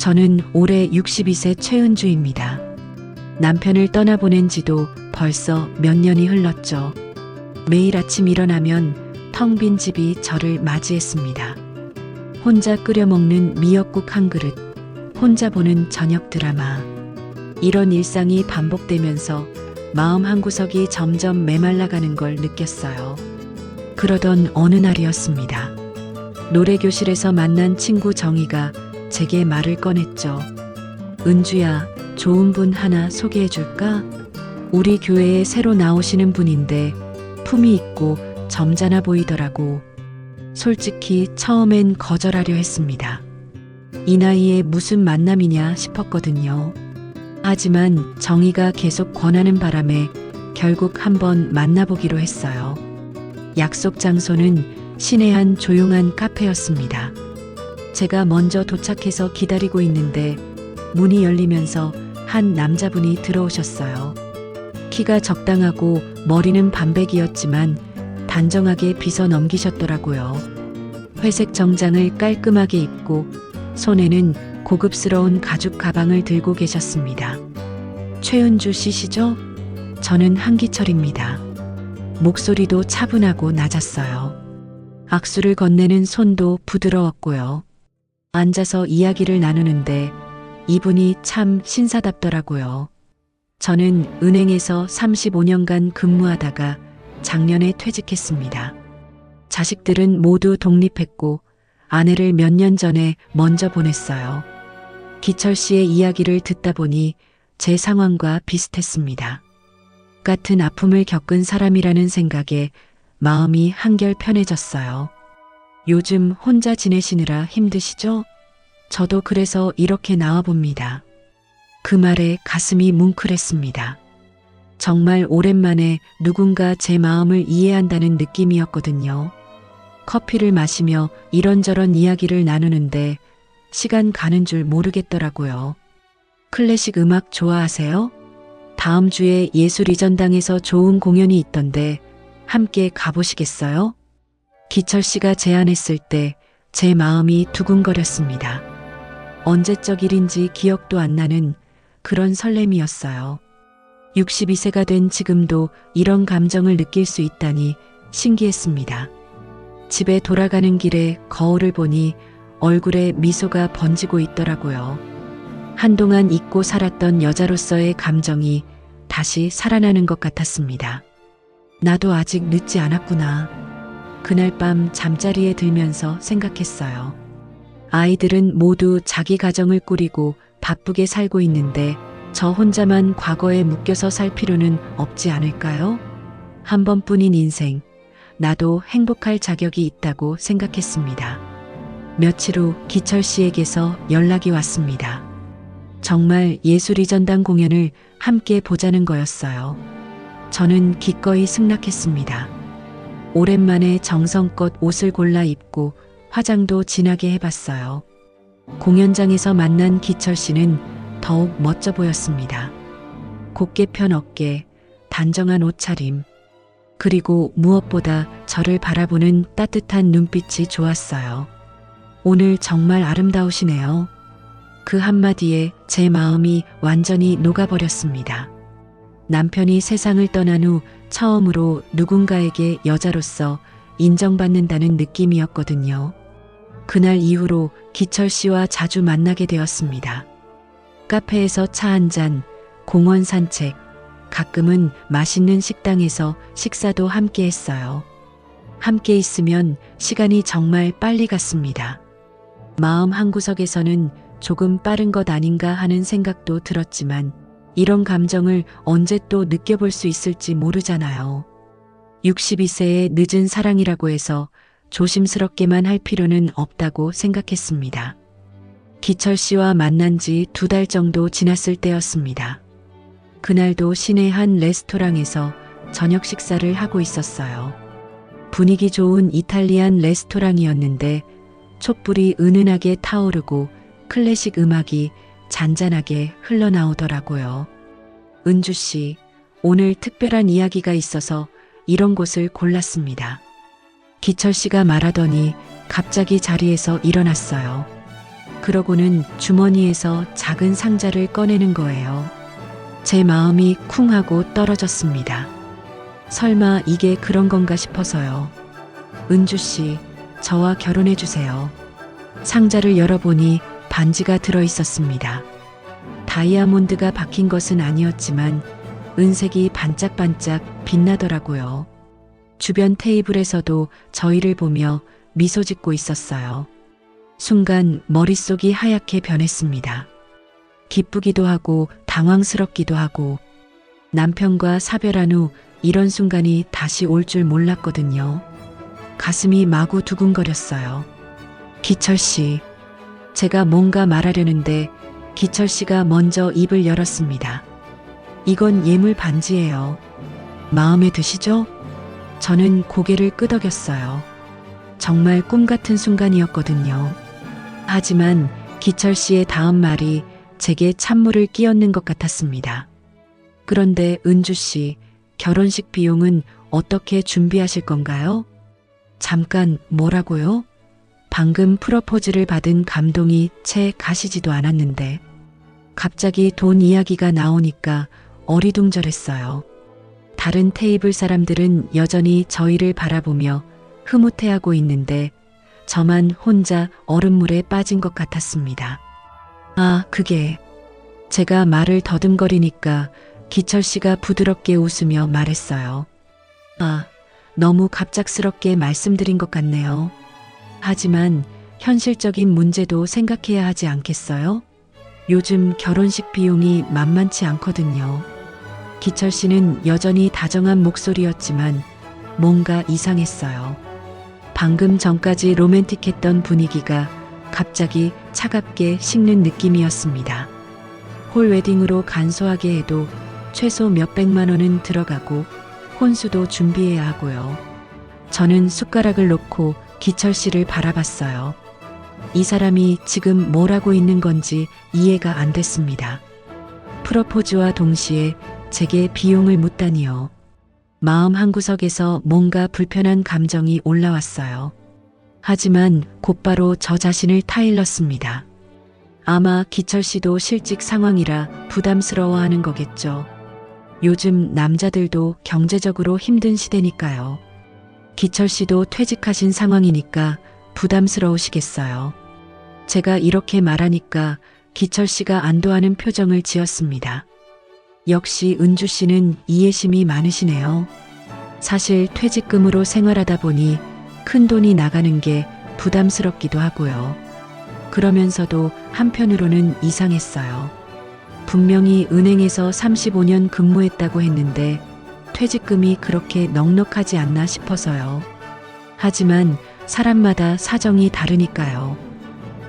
저는 올해 62세 최은주입니다. 남편을 떠나보낸 지도 벌써 몇 년이 흘렀죠. 매일 아침 일어나면 텅 빈 집이 저를 맞이했습니다. 혼자 끓여 먹는 미역국 한 그릇, 혼자 보는 저녁 드라마. 이런 일상이 반복되면서 마음 한구석이 점점 메말라가는 걸 느꼈어요. 그러던 어느 날이었습니다. 노래교실에서 만난 친구 정희가 제게 말을 꺼냈죠. 은주야, 좋은 분 하나 소개해 줄까? 우리 교회에 새로 나오시는 분인데 품이 있고 점잖아 보이더라고. 솔직히 처음엔 거절하려 했습니다. 이 나이에 무슨 만남이냐 싶었거든요. 하지만 정희가 계속 권하는 바람에 결국 한번 만나보기로 했어요. 약속 장소는 시내 한 조용한 카페였습니다. 제가 먼저 도착해서 기다리고 있는데 문이 열리면서 한 남자분이 들어오셨어요. 키가 적당하고 머리는 반백이었지만 단정하게 빗어 넘기셨더라고요. 회색 정장을 깔끔하게 입고 손에는 고급스러운 가죽 가방을 들고 계셨습니다. 최은주 씨시죠? 저는 한기철입니다. 목소리도 차분하고 낮았어요. 악수를 건네는 손도 부드러웠고요. 앉아서 이야기를 나누는데 이분이 참 신사답더라고요. 저는 은행에서 35년간 근무하다가 작년에 퇴직했습니다. 자식들은 모두 독립했고 아내를 몇 년 전에 먼저 보냈어요. 기철 씨의 이야기를 듣다 보니 제 상황과 비슷했습니다. 같은 아픔을 겪은 사람이라는 생각에 마음이 한결 편해졌어요. 요즘 혼자 지내시느라 힘드시죠? 저도 그래서 이렇게 나와봅니다. 그 말에 가슴이 뭉클했습니다. 정말 오랜만에 누군가 제 마음을 이해한다는 느낌이었거든요. 커피를 마시며 이런저런 이야기를 나누는데 시간 가는 줄 모르겠더라고요. 클래식 음악 좋아하세요? 다음 주에 예술이전당에서 좋은 공연이 있던데 함께 가보시겠어요? 기철 씨가 제안했을 때 제 마음이 두근거렸습니다. 언제적 일인지 기억도 안 나는 그런 설렘이었어요. 62세가 된 지금도 이런 감정을 느낄 수 있다니 신기했습니다. 집에 돌아가는 길에 거울을 보니 얼굴에 미소가 번지고 있더라고요. 한동안 잊고 살았던 여자로서의 감정이 다시 살아나는 것 같았습니다. 나도 아직 늦지 않았구나. 그날 밤 잠자리에 들면서 생각했어요. 아이들은 모두 자기 가정을 꾸리고 바쁘게 살고 있는데 저 혼자만 과거에 묶여서 살 필요는 없지 않을까요? 한 번뿐인 인생, 나도 행복할 자격이 있다고 생각했습니다. 며칠 후 기철 씨에게서 연락이 왔습니다. 정말 예술이전당 공연을 함께 보자는 거였어요. 저는 기꺼이 승낙했습니다. 오랜만에 정성껏 옷을 골라 입고 화장도 진하게 해봤어요. 공연장에서 만난 기철 씨는 더욱 멋져 보였습니다. 곱게 편 어깨, 단정한 옷차림, 그리고 무엇보다 저를 바라보는 따뜻한 눈빛이 좋았어요. 오늘 정말 아름다우시네요. 그 한마디에 제 마음이 완전히 녹아버렸습니다. 남편이 세상을 떠난 후 처음으로 누군가에게 여자로서 인정받는다는 느낌이었거든요. 그날 이후로 기철 씨와 자주 만나게 되었습니다. 카페에서 차 한 잔, 공원 산책, 가끔은 맛있는 식당에서 식사도 함께 했어요. 함께 있으면 시간이 정말 빨리 갔습니다. 마음 한구석에서는 조금 빠른 것 아닌가 하는 생각도 들었지만 이런 감정을 언제 또 느껴볼 수 있을지 모르잖아요. 62세의 늦은 사랑이라고 해서 조심스럽게만 할 필요는 없다고 생각했습니다. 기철 씨와 만난 지 2달 정도 지났을 때였습니다. 그날도 시내 한 레스토랑에서 저녁 식사를 하고 있었어요. 분위기 좋은 이탈리안 레스토랑이었는데 촛불이 은은하게 타오르고 클래식 음악이 잔잔하게 흘러나오더라고요. 은주 씨, 오늘 특별한 이야기가 있어서 이런 곳을 골랐습니다. 기철 씨가 말하더니 갑자기 자리에서 일어났어요. 그러고는 주머니에서 작은 상자를 꺼내는 거예요. 제 마음이 쿵 하고 떨어졌습니다. 설마 이게 그런 건가 싶어서요. 은주 씨, 저와 결혼해 주세요. 상자를 열어보니 반지가 들어 있었습니다. 다이아몬드가 박힌 것은 아니었지만 은색이 반짝반짝 빛나더라고요. 주변 테이블에서도 저희를 보며 미소 짓고 있었어요. 순간 머릿속이 하얗게 변했습니다. 기쁘기도 하고 당황스럽기도 하고 남편과 사별한 후 이런 순간이 다시 올 줄 몰랐거든요. 가슴이 마구 두근거렸어요. 기철 씨, 제가 뭔가 말하려는데 기철 씨가 먼저 입을 열었습니다. 이건 예물 반지예요. 마음에 드시죠? 저는 고개를 끄덕였어요. 정말 꿈 같은 순간이었거든요. 하지만 기철 씨의 다음 말이 제게 찬물을 끼얹는 것 같았습니다. 그런데 은주 씨, 결혼식 비용은 어떻게 준비하실 건가요? 잠깐, 뭐라고요? 방금 프러포즈를 받은 감동이 채 가시지도 않았는데 갑자기 돈 이야기가 나오니까 어리둥절했어요. 다른 테이블 사람들은 여전히 저희를 바라보며 흐뭇해하고 있는데 저만 혼자 얼음물에 빠진 것 같았습니다. 아, 그게... 제가 말을 더듬거리니까 기철 씨가 부드럽게 웃으며 말했어요. 아, 너무 갑작스럽게 말씀드린 것 같네요. 하지만 현실적인 문제도 생각해야 하지 않겠어요? 요즘 결혼식 비용이 만만치 않거든요. 기철 씨는 여전히 다정한 목소리였지만 뭔가 이상했어요. 방금 전까지 로맨틱했던 분위기가 갑자기 차갑게 식는 느낌이었습니다. 홀 웨딩으로 간소하게 해도 최소 몇백만 원은 들어가고 혼수도 준비해야 하고요. 저는 숟가락을 놓고 기철 씨를 바라봤어요. 이 사람이 지금 뭘 하고 있는 건지 이해가 안 됐습니다. 프러포즈와 동시에 제게 비용을 묻다니요. 마음 한구석에서 뭔가 불편한 감정이 올라왔어요. 하지만 곧바로 저 자신을 타일렀습니다. 아마 기철 씨도 실직 상황이라 부담스러워하는 거겠죠. 요즘 남자들도 경제적으로 힘든 시대니까요. 기철 씨도 퇴직하신 상황이니까 부담스러우시겠어요. 제가 이렇게 말하니까 기철 씨가 안도하는 표정을 지었습니다. 역시 은주 씨는 이해심이 많으시네요. 사실 퇴직금으로 생활하다 보니 큰 돈이 나가는 게 부담스럽기도 하고요. 그러면서도 한편으로는 이상했어요. 분명히 은행에서 35년 근무했다고 했는데 퇴직금이 그렇게 넉넉하지 않나 싶어서요. 하지만 사람마다 사정이 다르니까요.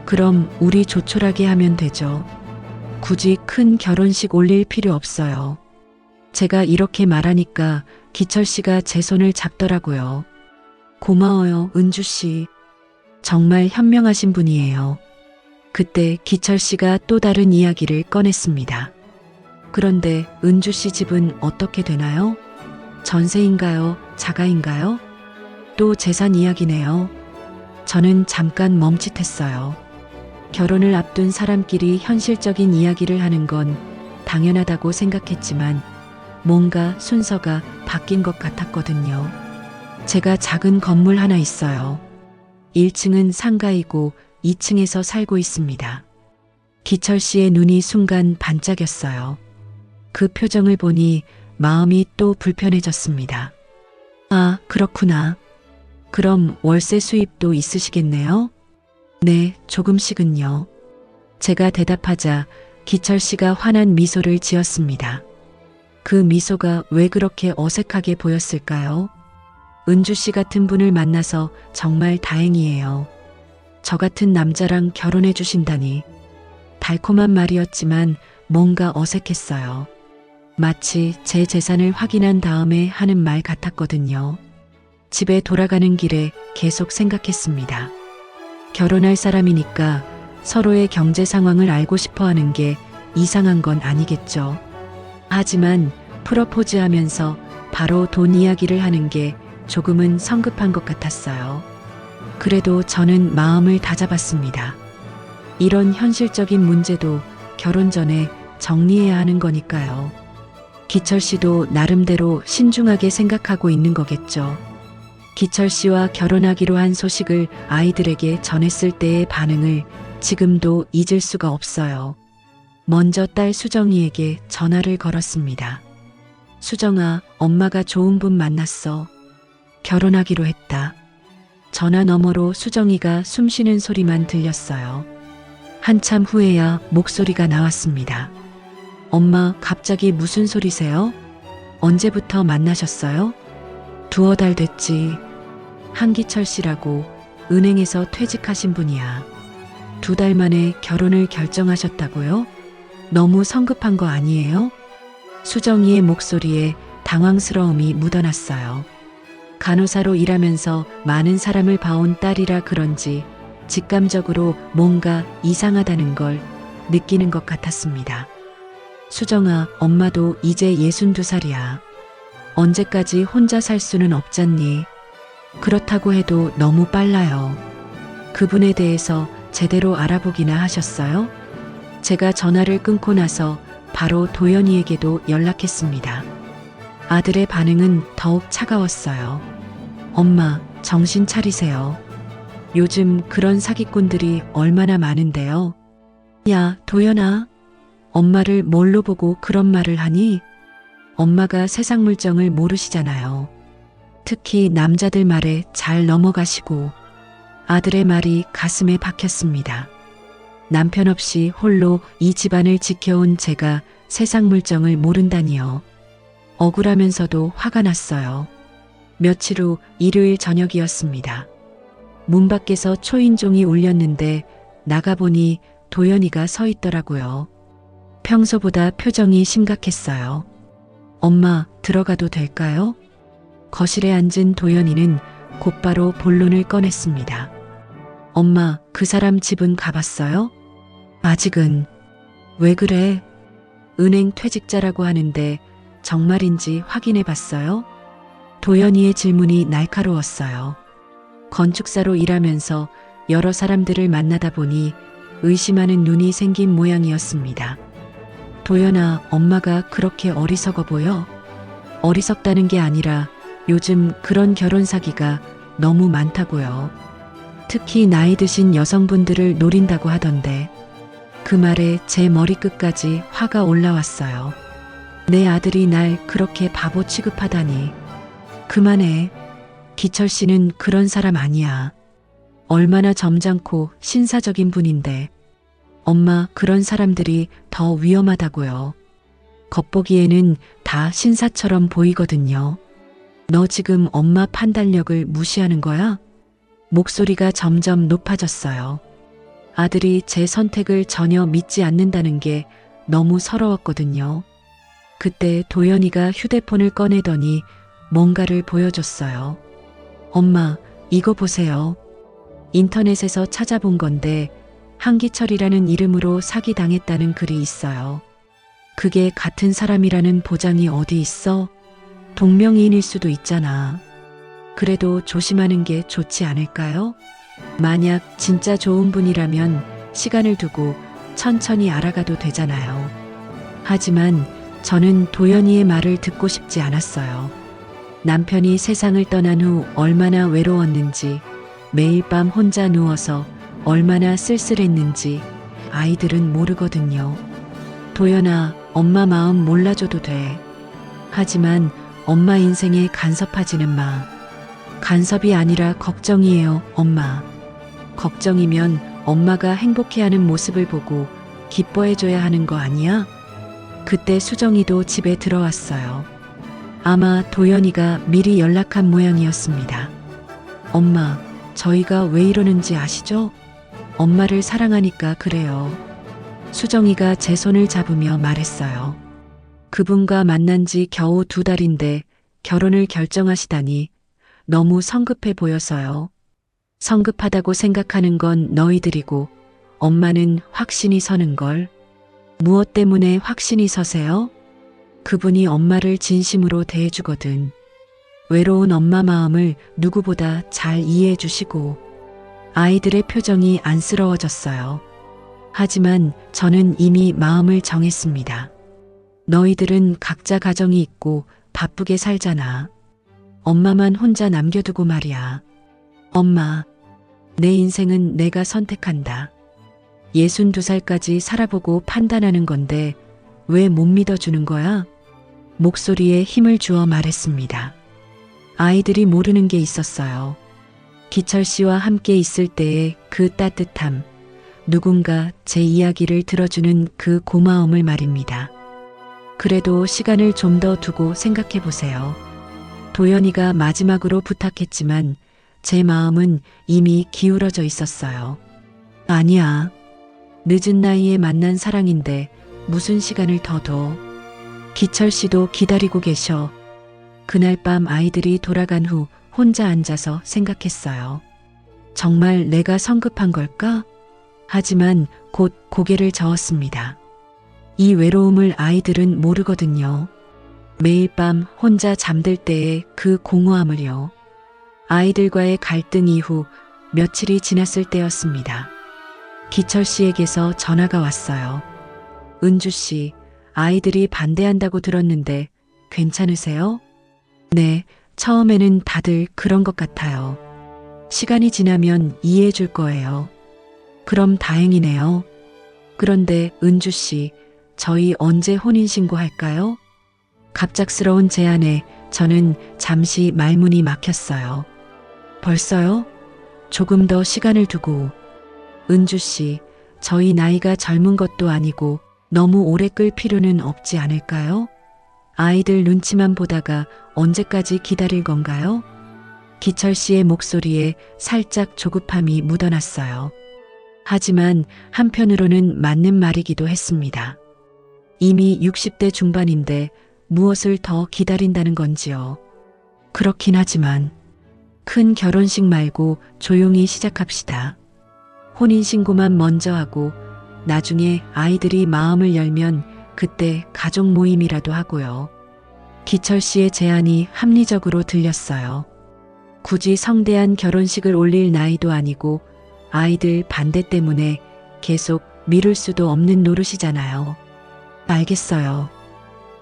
그럼 우리 조촐하게 하면 되죠. 굳이 큰 결혼식 올릴 필요 없어요. 제가 이렇게 말하니까 기철 씨가 제 손을 잡더라고요. 고마워요, 은주 씨. 정말 현명하신 분이에요. 그때 기철 씨가 또 다른 이야기를 꺼냈습니다. 그런데 은주 씨 집은 어떻게 되나요? 전세인가요? 자가인가요? 또 재산 이야기네요. 저는 잠깐 멈칫했어요. 결혼을 앞둔 사람끼리 현실적인 이야기를 하는 건 당연하다고 생각했지만 뭔가 순서가 바뀐 것 같았거든요. 제가 작은 건물 하나 있어요. 1층은 상가이고 2층에서 살고 있습니다. 기철 씨의 눈이 순간 반짝였어요. 그 표정을 보니 마음이 또 불편해졌습니다. 아, 그렇구나. 그럼 월세 수입도 있으시겠네요? 네, 조금씩은요. 제가 대답하자 기철 씨가 환한 미소를 지었습니다. 그 미소가 왜 그렇게 어색하게 보였을까요? 은주 씨 같은 분을 만나서 정말 다행이에요. 저 같은 남자랑 결혼해 주신다니. 달콤한 말이었지만 뭔가 어색했어요. 마치 제 재산을 확인한 다음에 하는 말 같았거든요. 집에 돌아가는 길에 계속 생각했습니다. 결혼할 사람이니까 서로의 경제 상황을 알고 싶어 하는 게 이상한 건 아니겠죠. 하지만 프러포즈 하면서 바로 돈 이야기를 하는 게 조금은 성급한 것 같았어요. 그래도 저는 마음을 다잡았습니다. 이런 현실적인 문제도 결혼 전에 정리해야 하는 거니까요. 기철 씨도 나름대로 신중하게 생각하고 있는 거겠죠. 기철 씨와 결혼하기로 한 소식을 아이들에게 전했을 때의 반응을 지금도 잊을 수가 없어요. 먼저 딸 수정이에게 전화를 걸었습니다. 수정아, 엄마가 좋은 분 만났어. 결혼하기로 했다. 전화 너머로 수정이가 숨쉬는 소리만 들렸어요. 한참 후에야 목소리가 나왔습니다. 엄마, 갑자기 무슨 소리세요? 언제부터 만나셨어요? 두어 달 됐지. 한기철 씨라고 은행에서 퇴직하신 분이야. 2달 만에 결혼을 결정하셨다고요? 너무 성급한 거 아니에요? 수정이의 목소리에 당황스러움이 묻어났어요. 간호사로 일하면서 많은 사람을 봐온 딸이라 그런지 직감적으로 뭔가 이상하다는 걸 느끼는 것 같았습니다. 수정아, 엄마도 이제 62살이야. 언제까지 혼자 살 수는 없잖니. 그렇다고 해도 너무 빨라요. 그분에 대해서 제대로 알아보기나 하셨어요? 제가 전화를 끊고 나서 바로 도연이에게도 연락했습니다. 아들의 반응은 더욱 차가웠어요. 엄마, 정신 차리세요. 요즘 그런 사기꾼들이 얼마나 많은데요. 야, 도연아. 엄마를 뭘로 보고 그런 말을 하니? 엄마가 세상 물정을 모르시잖아요. 특히 남자들 말에 잘 넘어가시고. 아들의 말이 가슴에 박혔습니다. 남편 없이 홀로 이 집안을 지켜온 제가 세상 물정을 모른다니요. 억울하면서도 화가 났어요. 며칠 후 일요일 저녁이었습니다. 문 밖에서 초인종이 울렸는데 나가보니 도연이가 서 있더라고요. 평소보다 표정이 심각했어요. 엄마, 들어가도 될까요? 거실에 앉은 도연이는 곧바로 본론을 꺼냈습니다. 엄마, 그 사람 집은 가봤어요? 아직은. 왜 그래? 은행 퇴직자라고 하는데 정말인지 확인해 봤어요? 도연이의 질문이 날카로웠어요. 건축사로 일하면서 여러 사람들을 만나다 보니 의심하는 눈이 생긴 모양이었습니다. 도연아, 엄마가 그렇게 어리석어 보여? 어리석다는 게 아니라 요즘 그런 결혼 사기가 너무 많다고요. 특히 나이 드신 여성분들을 노린다고 하던데. 그 말에 제 머리끝까지 화가 올라왔어요. 내 아들이 날 그렇게 바보 취급하다니. 그만해. 기철 씨는 그런 사람 아니야. 얼마나 점잖고 신사적인 분인데. 엄마, 그런 사람들이 더 위험하다고요. 겉보기에는 다 신사처럼 보이거든요. 너 지금 엄마 판단력을 무시하는 거야? 목소리가 점점 높아졌어요. 아들이 제 선택을 전혀 믿지 않는다는 게 너무 서러웠거든요. 그때 도연이가 휴대폰을 꺼내더니 뭔가를 보여줬어요. 엄마, 이거 보세요. 인터넷에서 찾아본 건데 한기철이라는 이름으로 사기당했다는 글이 있어요. 그게 같은 사람이라는 보장이 어디 있어? 동명이인일 수도 있잖아. 그래도 조심하는 게 좋지 않을까요? 만약 진짜 좋은 분이라면 시간을 두고 천천히 알아가도 되잖아요. 하지만 저는 도연이의 말을 듣고 싶지 않았어요. 남편이 세상을 떠난 후 얼마나 외로웠는지, 매일 밤 혼자 누워서 얼마나 쓸쓸했는지 아이들은 모르거든요. 도연아, 엄마 마음 몰라줘도 돼. 하지만 엄마 인생에 간섭하지는 마. 간섭이 아니라 걱정이에요, 엄마. 걱정이면 엄마가 행복해하는 모습을 보고 기뻐해줘야 하는 거 아니야? 그때 수정이도 집에 들어왔어요. 아마 도연이가 미리 연락한 모양이었습니다. 엄마, 저희가 왜 이러는지 아시죠? 엄마를 사랑하니까 그래요. 수정이가 제 손을 잡으며 말했어요. 그분과 만난 지 겨우 2달인데 결혼을 결정하시다니 너무 성급해 보여서요. 성급하다고 생각하는 건 너희들이고 엄마는 확신이 서는 걸. 무엇 때문에 확신이 서세요? 그분이 엄마를 진심으로 대해주거든. 외로운 엄마 마음을 누구보다 잘 이해해 주시고. 아이들의 표정이 안쓰러워졌어요. 하지만 저는 이미 마음을 정했습니다. 너희들은 각자 가정이 있고 바쁘게 살잖아. 엄마만 혼자 남겨두고 말이야. 엄마, 내 인생은 내가 선택한다. 62살까지 살아보고 판단하는 건데 왜 못 믿어주는 거야? 목소리에 힘을 주어 말했습니다. 아이들이 모르는 게 있었어요. 기철 씨와 함께 있을 때의 그 따뜻함, 누군가 제 이야기를 들어주는 그 고마움을 말입니다. 그래도 시간을 좀 더 두고 생각해 보세요. 도연이가 마지막으로 부탁했지만 제 마음은 이미 기울어져 있었어요. 아니야. 늦은 나이에 만난 사랑인데 무슨 시간을 더 둬. 기철 씨도 기다리고 계셔. 그날 밤 아이들이 돌아간 후 혼자 앉아서 생각했어요. 정말 내가 성급한 걸까? 하지만 곧 고개를 저었습니다. 이 외로움을 아이들은 모르거든요. 매일 밤 혼자 잠들 때의 그 공허함을요. 아이들과의 갈등 이후 며칠이 지났을 때였습니다. 기철 씨에게서 전화가 왔어요. 은주 씨, 아이들이 반대한다고 들었는데 괜찮으세요? 네, 처음에는 다들 그런 것 같아요. 시간이 지나면 이해해 줄 거예요. 그럼 다행이네요. 그런데 은주 씨, 저희 언제 혼인신고 할까요? 갑작스러운 제안에 저는 잠시 말문이 막혔어요. 벌써요? 조금 더 시간을 두고. 은주 씨, 저희 나이가 젊은 것도 아니고 너무 오래 끌 필요는 없지 않을까요? 아이들 눈치만 보다가 언제까지 기다릴 건가요? 기철 씨의 목소리에 살짝 조급함이 묻어났어요. 하지만 한편으로는 맞는 말이기도 했습니다. 이미 60대 중반인데 무엇을 더 기다린다는 건지요. 그렇긴 하지만 큰 결혼식 말고 조용히 시작합시다. 혼인신고만 먼저 하고 나중에 아이들이 마음을 열면 그때 가족 모임이라도 하고요. 기철 씨의 제안이 합리적으로 들렸어요. 굳이 성대한 결혼식을 올릴 나이도 아니고 아이들 반대 때문에 계속 미룰 수도 없는 노릇이잖아요. 알겠어요.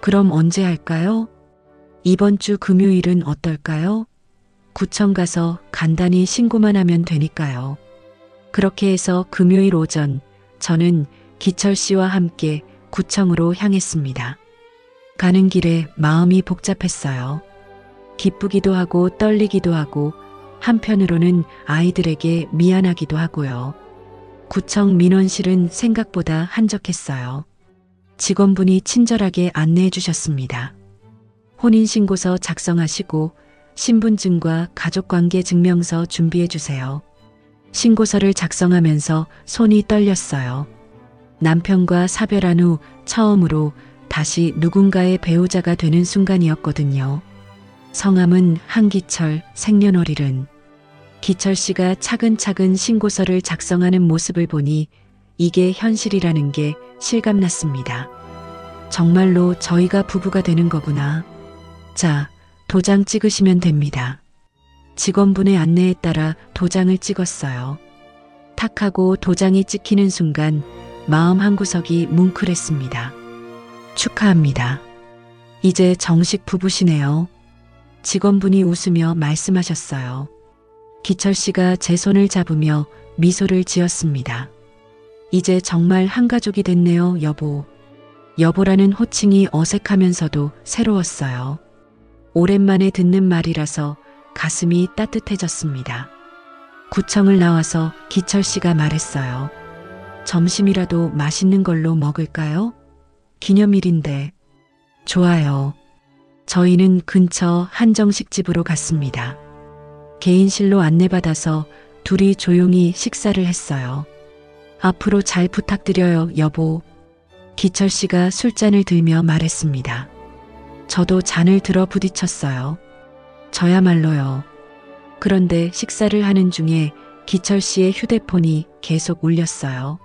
그럼 언제 할까요? 이번 주 금요일은 어떨까요? 구청 가서 간단히 신고만 하면 되니까요. 그렇게 해서 금요일 오전 저는 기철 씨와 함께 구청으로 향했습니다. 가는 길에 마음이 복잡했어요. 기쁘기도 하고 떨리기도 하고 한편으로는 아이들에게 미안하기도 하고요. 구청 민원실은 생각보다 한적했어요. 직원분이 친절하게 안내해 주셨습니다. 혼인신고서 작성하시고 신분증과 가족관계 증명서 준비해 주세요. 신고서를 작성하면서 손이 떨렸어요. 남편과 사별한 후 처음으로 다시 누군가의 배우자가 되는 순간이었거든요. 성함은 한기철, 생년월일은. 기철 씨가 차근차근 신고서를 작성하는 모습을 보니 이게 현실이라는 게 실감났습니다. 정말로 저희가 부부가 되는 거구나. 자, 도장 찍으시면 됩니다. 직원분의 안내에 따라 도장을 찍었어요. 탁 하고 도장이 찍히는 순간 마음 한구석이 뭉클했습니다. 축하합니다. 이제 정식 부부시네요. 직원분이 웃으며 말씀하셨어요. 기철 씨가 제 손을 잡으며 미소를 지었습니다. 이제 정말 한 가족이 됐네요, 여보. 여보라는 호칭이 어색하면서도 새로웠어요. 오랜만에 듣는 말이라서 가슴이 따뜻해졌습니다. 구청을 나와서 기철 씨가 말했어요. 점심이라도 맛있는 걸로 먹을까요? 기념일인데. 좋아요. 저희는 근처 한정식집으로 갔습니다. 개인실로 안내받아서 둘이 조용히 식사를 했어요. 앞으로 잘 부탁드려요, 여보. 기철 씨가 술잔을 들며 말했습니다. 저도 잔을 들어 부딪혔어요. 저야말로요. 그런데 식사를 하는 중에 기철 씨의 휴대폰이 계속 울렸어요.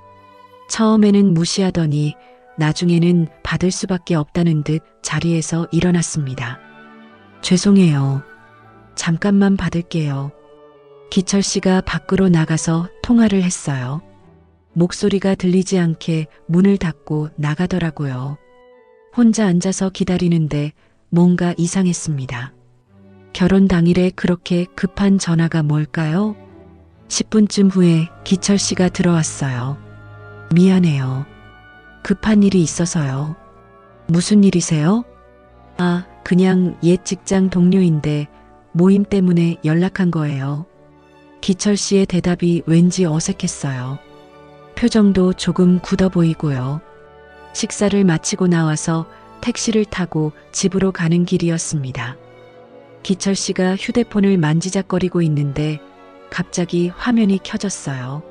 처음에는 무시하더니 나중에는 받을 수밖에 없다는 듯 자리에서 일어났습니다. 죄송해요. 잠깐만 받을게요. 기철 씨가 밖으로 나가서 통화를 했어요. 목소리가 들리지 않게 문을 닫고 나가더라고요. 혼자 앉아서 기다리는데 뭔가 이상했습니다. 결혼 당일에 그렇게 급한 전화가 뭘까요? 10분쯤 후에 기철 씨가 들어왔어요. 미안해요. 급한 일이 있어서요. 무슨 일이세요? 아, 그냥 옛 직장 동료인데 모임 때문에 연락한 거예요. 기철 씨의 대답이 왠지 어색했어요. 표정도 조금 굳어 보이고요. 식사를 마치고 나와서 택시를 타고 집으로 가는 길이었습니다. 기철 씨가 휴대폰을 만지작거리고 있는데 갑자기 화면이 켜졌어요.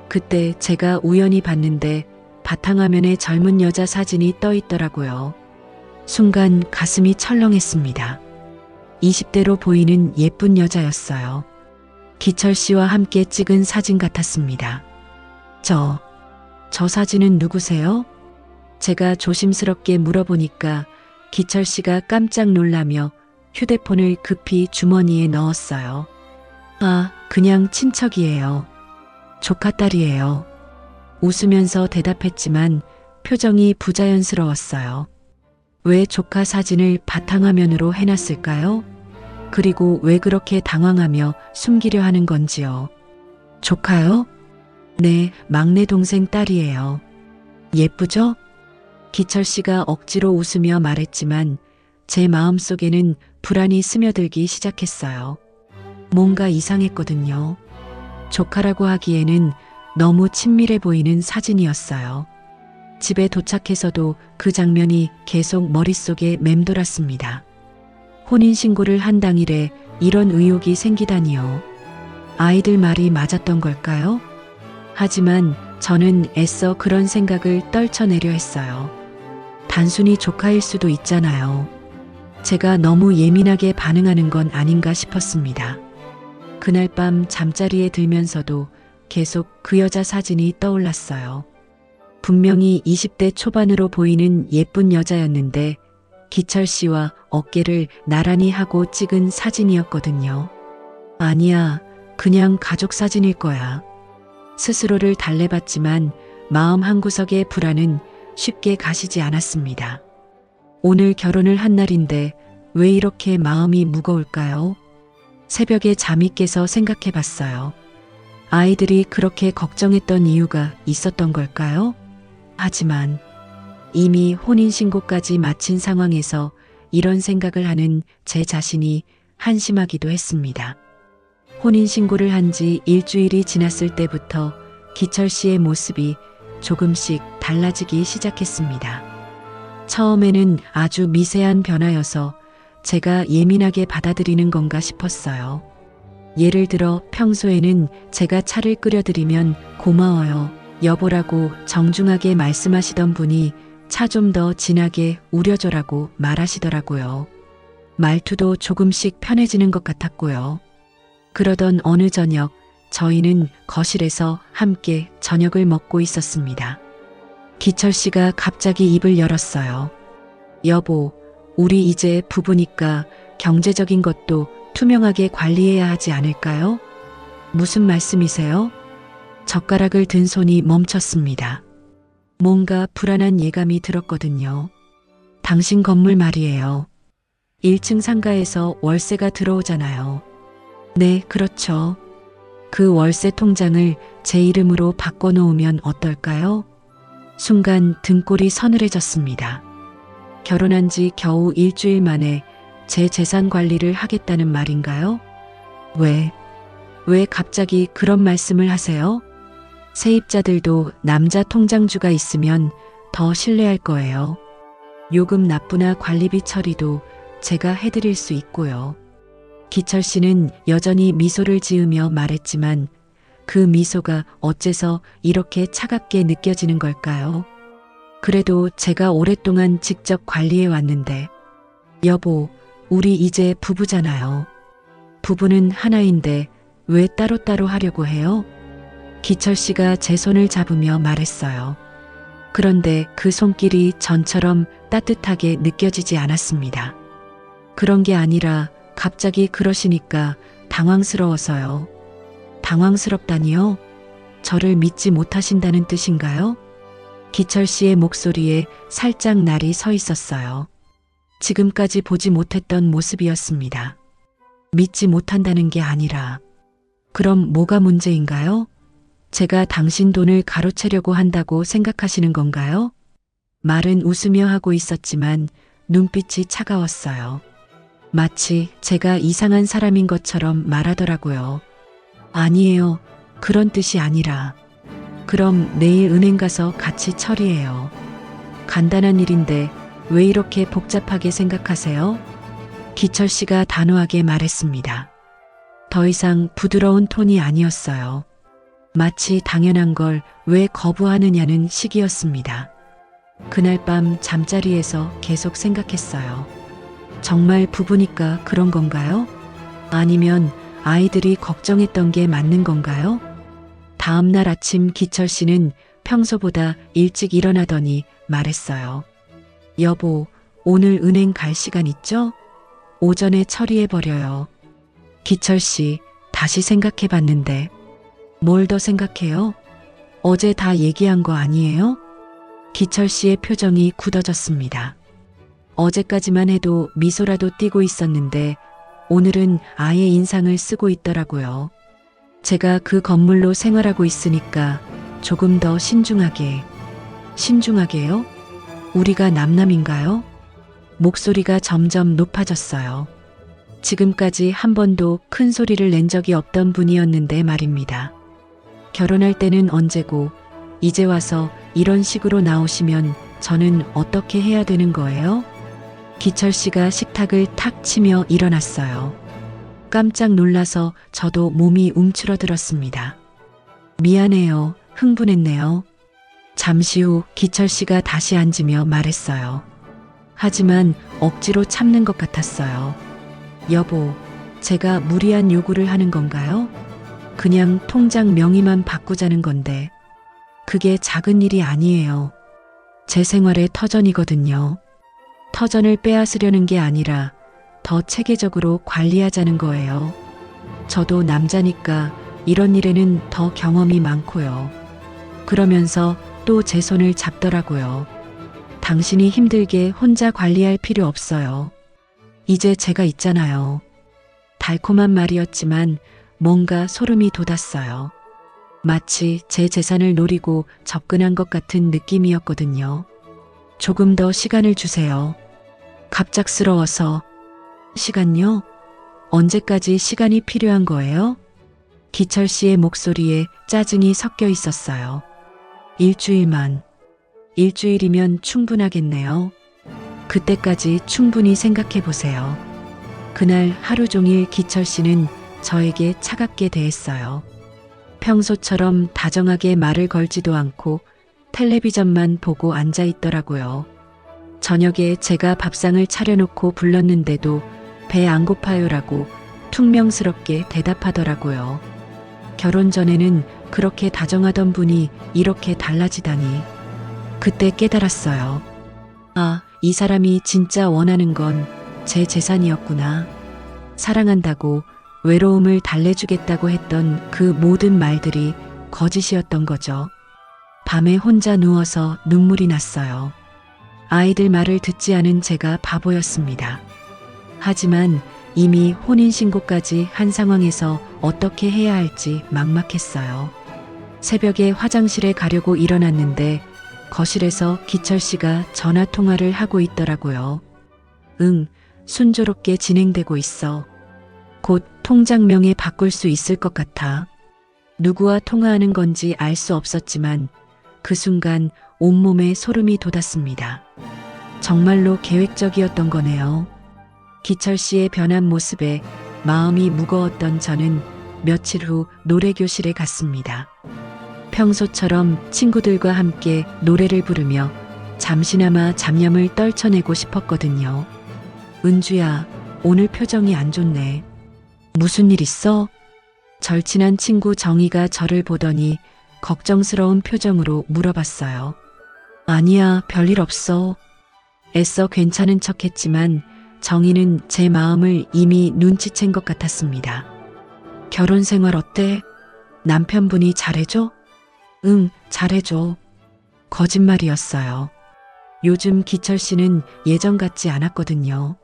그때 제가 우연히 봤는데 바탕화면에 젊은 여자 사진이 떠 있더라고요. 순간 가슴이 철렁했습니다. 20대로 보이는 예쁜 여자였어요. 기철 씨와 함께 찍은 사진 같았습니다. 저 사진은 누구세요? 제가 조심스럽게 물어보니까 기철 씨가 깜짝 놀라며 휴대폰을 급히 주머니에 넣었어요. 아, 그냥 친척이에요. 조카 딸이에요. 웃으면서 대답했지만 표정이 부자연스러웠어요. 왜 조카 사진을 바탕화면으로 해놨을까요? 그리고 왜 그렇게 당황하며 숨기려 하는 건지요. 조카요? 네, 막내 동생 딸이에요. 예쁘죠? 기철 씨가 억지로 웃으며 말했지만 제 마음속에는 불안이 스며들기 시작했어요. 뭔가 이상했거든요. 조카라고 하기에는 너무 친밀해 보이는 사진이었어요. 집에 도착해서도 그 장면이 계속 머릿속에 맴돌았습니다. 혼인신고를 한 당일에 이런 의혹이 생기다니요. 아이들 말이 맞았던 걸까요? 하지만 저는 애써 그런 생각을 떨쳐내려 했어요. 단순히 조카일 수도 있잖아요. 제가 너무 예민하게 반응하는 건 아닌가 싶었습니다. 그날 밤 잠자리에 들면서도 계속 그 여자 사진이 떠올랐어요. 분명히 20대 초반으로 보이는 예쁜 여자였는데 기철 씨와 어깨를 나란히 하고 찍은 사진이었거든요. 아니야, 그냥 가족 사진일 거야. 스스로를 달래봤지만 마음 한구석의 불안은 쉽게 가시지 않았습니다. 오늘 결혼을 한 날인데 왜 이렇게 마음이 무거울까요? 새벽에 잠이 깨서 생각해 봤어요. 아이들이 그렇게 걱정했던 이유가 있었던 걸까요? 하지만 이미 혼인신고까지 마친 상황에서 이런 생각을 하는 제 자신이 한심하기도 했습니다. 혼인신고를 한 지 일주일이 지났을 때부터 기철 씨의 모습이 조금씩 달라지기 시작했습니다. 처음에는 아주 미세한 변화여서 제가 예민하게 받아들이는 건가 싶었어요. 예를 들어 평소에는 제가 차를 끓여드리면 고마워요, 여보라고 정중하게 말씀하시던 분이 차 좀 더 진하게 우려줘라고 말하시더라고요. 말투도 조금씩 편해지는 것 같았고요. 그러던 어느 저녁 저희는 거실에서 함께 저녁을 먹고 있었습니다. 기철 씨가 갑자기 입을 열었어요. 여보, 우리 이제 부부니까 경제적인 것도 투명하게 관리해야 하지 않을까요? 무슨 말씀이세요? 젓가락을 든 손이 멈췄습니다. 뭔가 불안한 예감이 들었거든요. 당신 건물 말이에요. 1층 상가에서 월세가 들어오잖아요. 네, 그렇죠. 그 월세 통장을 제 이름으로 바꿔놓으면 어떨까요? 순간 등골이 서늘해졌습니다. 결혼한 지 겨우 일주일 만에 제 재산 관리를 하겠다는 말인가요? 왜 갑자기 그런 말씀을 하세요? 세입자들도 남자 통장주가 있으면 더 신뢰할 거예요. 요금 납부나 관리비 처리도 제가 해드릴 수 있고요. 기철 씨는 여전히 미소를 지으며 말했지만 그 미소가 어째서 이렇게 차갑게 느껴지는 걸까요? 그래도 제가 오랫동안 직접 관리해 왔는데, 여보, 우리 이제 부부잖아요. 부부는 하나인데 왜 따로따로 하려고 해요? 기철 씨가 제 손을 잡으며 말했어요. 그런데 그 손길이 전처럼 따뜻하게 느껴지지 않았습니다. 그런 게 아니라 갑자기 그러시니까 당황스러워서요. 당황스럽다니요? 저를 믿지 못하신다는 뜻인가요? 기철 씨의 목소리에 살짝 날이 서 있었어요. 지금까지 보지 못했던 모습이었습니다. 믿지 못한다는 게 아니라, 그럼 뭐가 문제인가요? 제가 당신 돈을 가로채려고 한다고 생각하시는 건가요? 말은 웃으며 하고 있었지만 눈빛이 차가웠어요. 마치 제가 이상한 사람인 것처럼 말하더라고요. 아니에요. 그런 뜻이 아니라. 그럼 내일 은행 가서 같이 처리해요. 간단한 일인데 왜 이렇게 복잡하게 생각하세요? 기철 씨가 단호하게 말했습니다. 더 이상 부드러운 톤이 아니었어요. 마치 당연한 걸 왜 거부하느냐는 식이었습니다. 그날 밤 잠자리에서 계속 생각했어요. 정말 부부니까 그런 건가요? 아니면 아이들이 걱정했던 게 맞는 건가요? 다음 날 아침 기철 씨는 평소보다 일찍 일어나더니 말했어요. 여보, 오늘 은행 갈 시간 있죠? 오전에 처리해버려요. 기철 씨, 다시 생각해 봤는데. 뭘 더 생각해요? 어제 다 얘기한 거 아니에요? 기철 씨의 표정이 굳어졌습니다. 어제까지만 해도 미소라도 띠고 있었는데 오늘은 아예 인상을 쓰고 있더라고요. 제가 그 건물로 생활하고 있으니까 조금 더 신중하게. 신중하게요? 우리가 남남인가요? 목소리가 점점 높아졌어요. 지금까지 한 번도 큰 소리를 낸 적이 없던 분이었는데 말입니다. 결혼할 때는 언제고 이제 와서 이런 식으로 나오시면 저는 어떻게 해야 되는 거예요? 기철 씨가 식탁을 탁 치며 일어났어요. 깜짝 놀라서 저도 몸이 움츠러들었습니다. 미안해요. 흥분했네요. 잠시 후 기철 씨가 다시 앉으며 말했어요. 하지만 억지로 참는 것 같았어요. 여보, 제가 무리한 요구를 하는 건가요? 그냥 통장 명의만 바꾸자는 건데 그게 작은 일이 아니에요. 제 생활의 터전이거든요. 터전을 빼앗으려는 게 아니라 더 체계적으로 관리하자는 거예요. 저도 남자니까 이런 일에는 더 경험이 많고요. 그러면서 또 제 손을 잡더라고요. 당신이 힘들게 혼자 관리할 필요 없어요. 이제 제가 있잖아요. 달콤한 말이었지만 뭔가 소름이 돋았어요. 마치 제 재산을 노리고 접근한 것 같은 느낌이었거든요. 조금 더 시간을 주세요. 갑작스러워서. 시간요? 언제까지 시간이 필요한 거예요? 기철 씨의 목소리에 짜증이 섞여 있었어요. 일주일만. 일주일이면 충분하겠네요. 그때까지 충분히 생각해 보세요. 그날 하루 종일 기철 씨는 저에게 차갑게 대했어요. 평소처럼 다정하게 말을 걸지도 않고 텔레비전만 보고 앉아 있더라고요. 저녁에 제가 밥상을 차려놓고 불렀는데도 배 안 고파요라고 퉁명스럽게 대답하더라고요. 결혼 전에는 그렇게 다정하던 분이 이렇게 달라지다니. 그때 깨달았어요. 아, 이 사람이 진짜 원하는 건 제 재산이었구나. 사랑한다고 외로움을 달래주겠다고 했던 그 모든 말들이 거짓이었던 거죠. 밤에 혼자 누워서 눈물이 났어요. 아이들 말을 듣지 않은 제가 바보였습니다. 하지만 이미 혼인신고까지 한 상황에서 어떻게 해야 할지 막막했어요. 새벽에 화장실에 가려고 일어났는데 거실에서 기철 씨가 전화 통화를 하고 있더라고요. 응, 순조롭게 진행되고 있어. 곧 통장명에 바꿀 수 있을 것 같아. 누구와 통화하는 건지 알 수 없었지만 그 순간 온몸에 소름이 돋았습니다. 정말로 계획적이었던 거네요. 기철 씨의 변한 모습에 마음이 무거웠던 저는 며칠 후 노래교실에 갔습니다. 평소처럼 친구들과 함께 노래를 부르며 잠시나마 잡념을 떨쳐내고 싶었거든요. 은주야, 오늘 표정이 안 좋네. 무슨 일 있어? 절친한 친구 정희가 저를 보더니 걱정스러운 표정으로 물어봤어요. 아니야, 별일 없어. 애써 괜찮은 척했지만 정희는 제 마음을 이미 눈치챈 것 같았습니다. 결혼 생활 어때? 남편분이 잘해줘? 응, 잘해줘. 거짓말이었어요. 요즘 기철 씨는 예전 같지 않았거든요.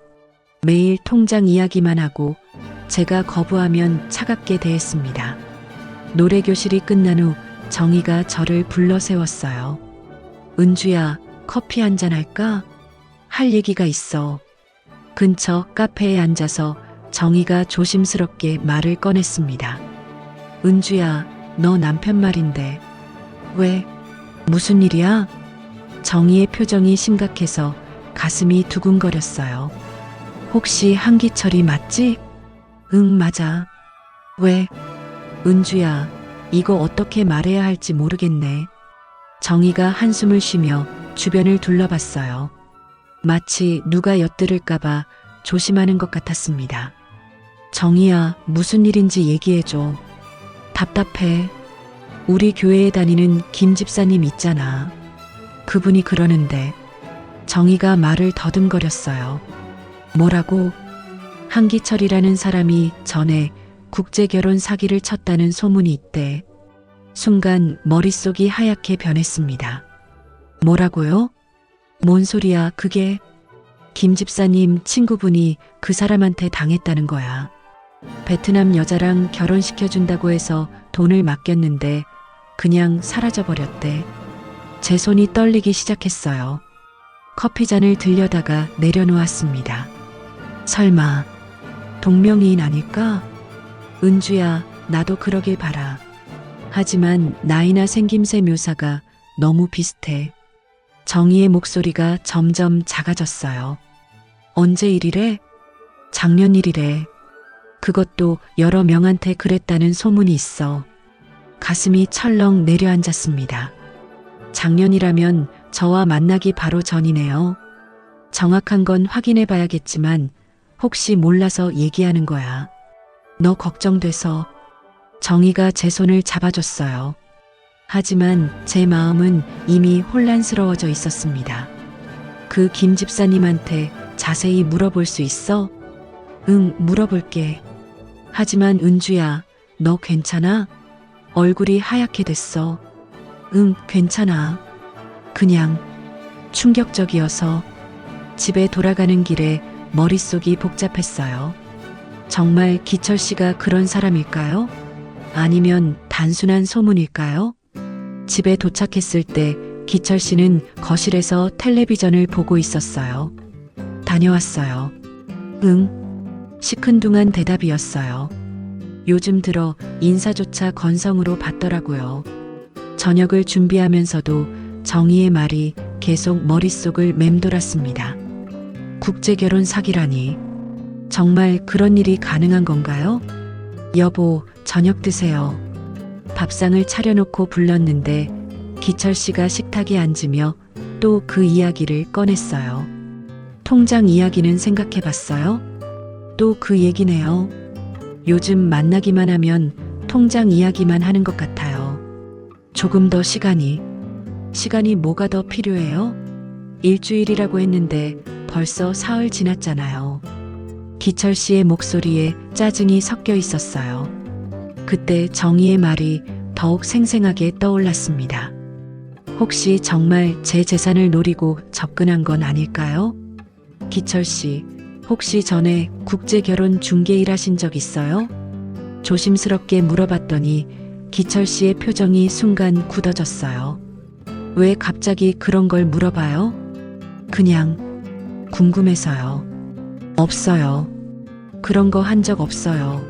매일 통장 이야기만 하고 제가 거부하면 차갑게 대했습니다. 노래 교실이 끝난 후 정희가 저를 불러 세웠어요. 은주야, 커피 한잔 할까? 할 얘기가 있어. 근처 카페에 앉아서 정희가 조심스럽게 말을 꺼냈습니다. 은주야, 너 남편 말인데. 왜? 무슨 일이야? 정희의 표정이 심각해서 가슴이 두근거렸어요. 혹시 한기철이 맞지? 응, 맞아. 왜? 은주야, 이거 어떻게 말해야 할지 모르겠네. 정희가 한숨을 쉬며 주변을 둘러봤어요. 마치 누가 엿들을까봐 조심하는 것 같았습니다. 정희야, 무슨 일인지 얘기해줘. 답답해. 우리 교회에 다니는 김 집사님 있잖아. 그분이 그러는데. 정희가 말을 더듬거렸어요. 뭐라고? 한기철이라는 사람이 전에 국제결혼 사기를 쳤다는 소문이 있대. 순간 머릿속이 하얗게 변했습니다. 뭐라고요? 뭔 소리야, 그게? 김 집사님 친구분이 그 사람한테 당했다는 거야. 베트남 여자랑 결혼시켜준다고 해서 돈을 맡겼는데 그냥 사라져버렸대. 제 손이 떨리기 시작했어요. 커피잔을 들여다가 내려놓았습니다. 설마 동명이인 아닐까? 은주야, 나도 그러길 바라. 하지만 나이나 생김새 묘사가 너무 비슷해. 정희의 목소리가 점점 작아졌어요. 언제 일이래? 작년 일이래. 그것도 여러 명한테 그랬다는 소문이 있어. 가슴이 철렁 내려앉았습니다. 작년이라면 저와 만나기 바로 전이네요. 정확한 건 확인해 봐야겠지만 혹시 몰라서 얘기하는 거야. 너 걱정돼서. 정희가 제 손을 잡아줬어요. 하지만 제 마음은 이미 혼란스러워져 있었습니다. 그 김 집사님한테 자세히 물어볼 수 있어? 응, 물어볼게. 하지만 은주야, 너 괜찮아? 얼굴이 하얗게 됐어. 응, 괜찮아. 그냥 충격적이어서. 집에 돌아가는 길에 머릿속이 복잡했어요. 정말 기철 씨가 그런 사람일까요? 아니면 단순한 소문일까요? 집에 도착했을 때 기철 씨는 거실에서 텔레비전을 보고 있었어요. 다녀왔어요. 응. 시큰둥한 대답이었어요. 요즘 들어 인사조차 건성으로 받더라고요. 저녁을 준비하면서도 정희의 말이 계속 머릿속을 맴돌았습니다. 국제결혼 사기라니. 정말 그런 일이 가능한 건가요? 여보, 저녁 드세요. 밥상을 차려놓고 불렀는데 기철 씨가 식탁에 앉으며 또 그 이야기를 꺼냈어요. 통장 이야기는 생각해 봤어요? 또 그 얘기네요. 요즘 만나기만 하면 통장 이야기만 하는 것 같아요. 조금 더 시간이 뭐가 더 필요해요? 일주일이라고 했는데 벌써 사흘 지났잖아요. 기철 씨의 목소리에 짜증이 섞여 있었어요. 그때 정희의 말이 더욱 생생하게 떠올랐습니다. 혹시 정말 제 재산을 노리고 접근한 건 아닐까요? 기철 씨, 혹시 전에 국제결혼 중개 일 하신 적 있어요? 조심스럽게 물어봤더니 기철 씨의 표정이 순간 굳어졌어요. 왜 갑자기 그런 걸 물어봐요? 그냥 궁금해서요. 없어요. 그런 거 한 적 없어요.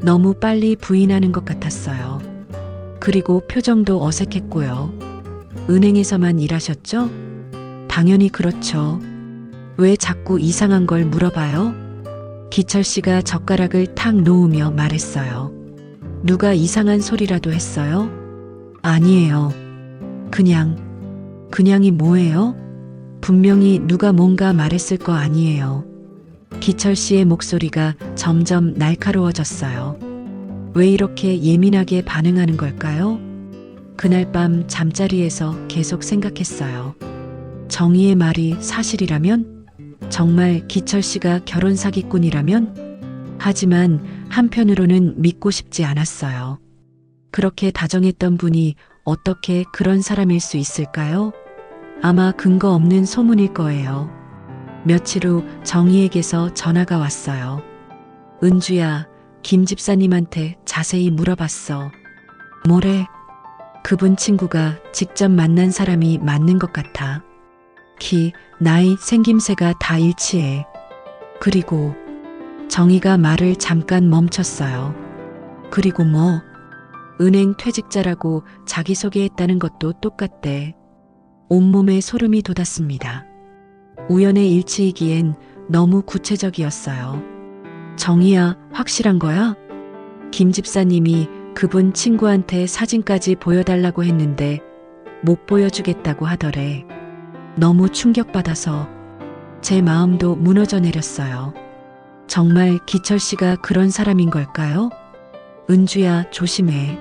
너무 빨리 부인하는 것 같았어요. 그리고 표정도 어색했고요. 은행에서만 일하셨죠? 당연히 그렇죠. 왜 자꾸 이상한 걸 물어봐요? 기철 씨가 젓가락을 탁 놓으며 말했어요. 누가 이상한 소리라도 했어요? 아니에요. 그냥이 뭐예요? 분명히 누가 뭔가 말했을 거 아니에요. 기철 씨의 목소리가 점점 날카로워졌어요. 왜 이렇게 예민하게 반응하는 걸까요? 그날 밤 잠자리에서 계속 생각했어요. 정희의 말이 사실이라면? 정말 기철 씨가 결혼 사기꾼이라면? 하지만 한편으로는 믿고 싶지 않았어요. 그렇게 다정했던 분이 어떻게 그런 사람일 수 있을까요? 아마 근거 없는 소문일 거예요. 며칠 후 정희에게서 전화가 왔어요. 은주야, 김 집사님한테 자세히 물어봤어. 뭐래? 그분 친구가 직접 만난 사람이 맞는 것 같아. 키, 나이, 생김새가 다 일치해. 그리고 정희가 말을 잠깐 멈췄어요. 그리고 뭐? 은행 퇴직자라고 자기소개했다는 것도 똑같대. 온몸에 소름이 돋았습니다. 우연의 일치이기엔 너무 구체적이었어요. 정희야, 확실한 거야? 김 집사님이 그분 친구한테 사진까지 보여달라고 했는데 못 보여주겠다고 하더래. 너무 충격받아서 제 마음도 무너져 내렸어요. 정말 기철 씨가 그런 사람인 걸까요? 은주야, 조심해.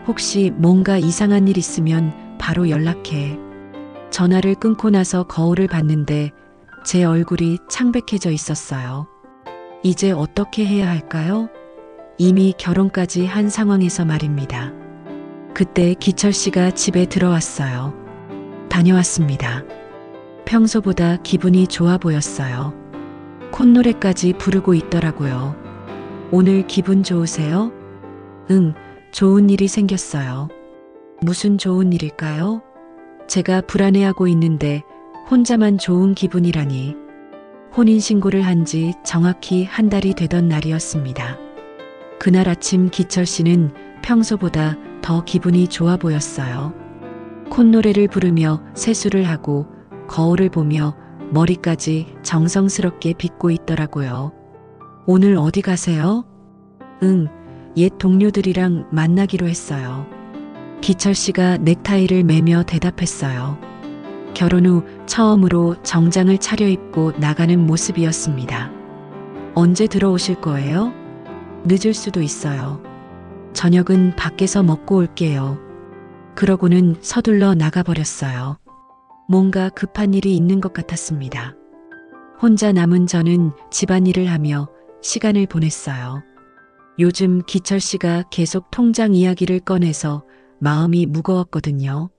혹시 뭔가 이상한 일 있으면 바로 연락해. 전화를 끊고 나서 거울을 봤는데 제 얼굴이 창백해져 있었어요. 이제 어떻게 해야 할까요? 이미 결혼까지 한 상황에서 말입니다. 그때 기철 씨가 집에 들어왔어요. 다녀왔습니다. 평소보다 기분이 좋아 보였어요. 콧노래까지 부르고 있더라고요. 오늘 기분 좋으세요? 응, 좋은 일이 생겼어요. 무슨 좋은 일일까요? 제가 불안해하고 있는데 혼자만 좋은 기분이라니. 혼인신고를 한 지 정확히 한 달이 되던 날이었습니다. 그날 아침 기철 씨는 평소보다 더 기분이 좋아 보였어요. 콧노래를 부르며 세수를 하고 거울을 보며 머리까지 정성스럽게 빗고 있더라고요. 오늘 어디 가세요? 응, 옛 동료들이랑 만나기로 했어요. 기철 씨가 넥타이를 매며 대답했어요. 결혼 후 처음으로 정장을 차려입고 나가는 모습이었습니다. 언제 들어오실 거예요? 늦을 수도 있어요. 저녁은 밖에서 먹고 올게요. 그러고는 서둘러 나가버렸어요. 뭔가 급한 일이 있는 것 같았습니다. 혼자 남은 저는 집안일을 하며 시간을 보냈어요. 요즘 기철 씨가 계속 통장 이야기를 꺼내서 마음이 무거웠거든요.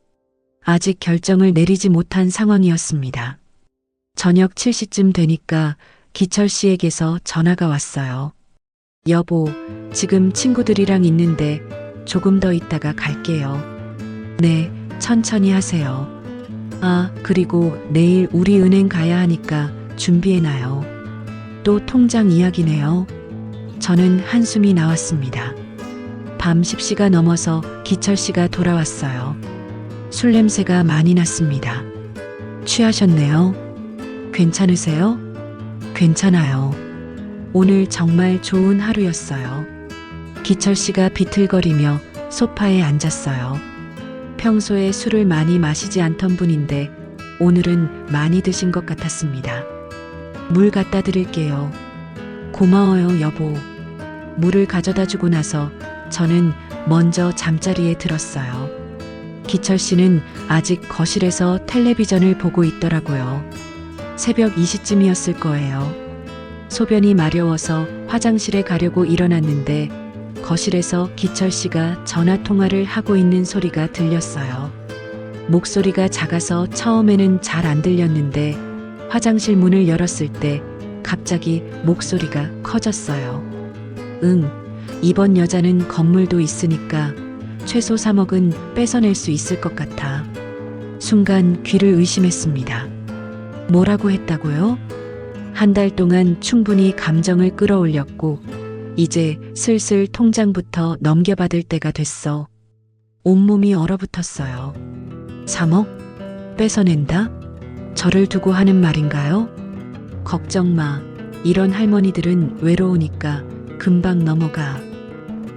아직 결정을 내리지 못한 상황이었습니다. 저녁 7시쯤 되니까 기철 씨에게서 전화가 왔어요. 여보, 지금 친구들이랑 있는데 조금 더 있다가 갈게요. 네, 천천히 하세요. 아, 그리고 내일 우리 은행 가야 하니까 준비해놔요. 또 통장 이야기네요. 저는 한숨이 나왔습니다. 밤 10시가 넘어서 기철 씨가 돌아왔어요. 술 냄새가 많이 났습니다. 취하셨네요. 괜찮으세요? 괜찮아요. 오늘 정말 좋은 하루였어요. 기철 씨가 비틀거리며 소파에 앉았어요. 평소에 술을 많이 마시지 않던 분인데 오늘은 많이 드신 것 같았습니다. 물 갖다 드릴게요. 고마워요, 여보. 물을 가져다 주고 나서 저는 먼저 잠자리에 들었어요. 기철 씨는 아직 거실에서 텔레비전을 보고 있더라고요. 새벽 2시쯤이었을 거예요. 소변이 마려워서 화장실에 가려고 일어났는데 거실에서 기철 씨가 전화 통화를 하고 있는 소리가 들렸어요. 목소리가 작아서 처음에는 잘 안 들렸는데 화장실 문을 열었을 때 갑자기 목소리가 커졌어요. 응, 이번 여자는 건물도 있으니까 최소 3억은 뺏어낼 수 있을 것 같아. 순간 귀를 의심했습니다. 뭐라고 했다고요? 한 달 동안 충분히 감정을 끌어올렸고 이제 슬슬 통장부터 넘겨받을 때가 됐어. 온몸이 얼어붙었어요. 3억? 뺏어낸다? 저를 두고 하는 말인가요? 걱정 마. 이런 할머니들은 외로우니까 금방 넘어가.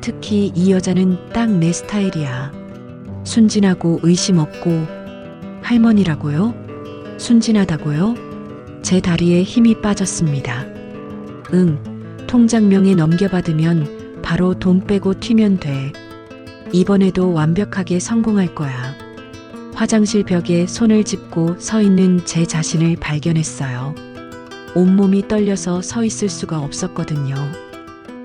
특히 이 여자는 딱 내 스타일이야. 순진하고 의심 없고. 할머니라고요? 순진하다고요? 제 다리에 힘이 빠졌습니다. 응, 통장명에 넘겨받으면 바로 돈 빼고 튀면 돼. 이번에도 완벽하게 성공할 거야. 화장실 벽에 손을 짚고 서 있는 제 자신을 발견했어요. 온몸이 떨려서 서 있을 수가 없었거든요.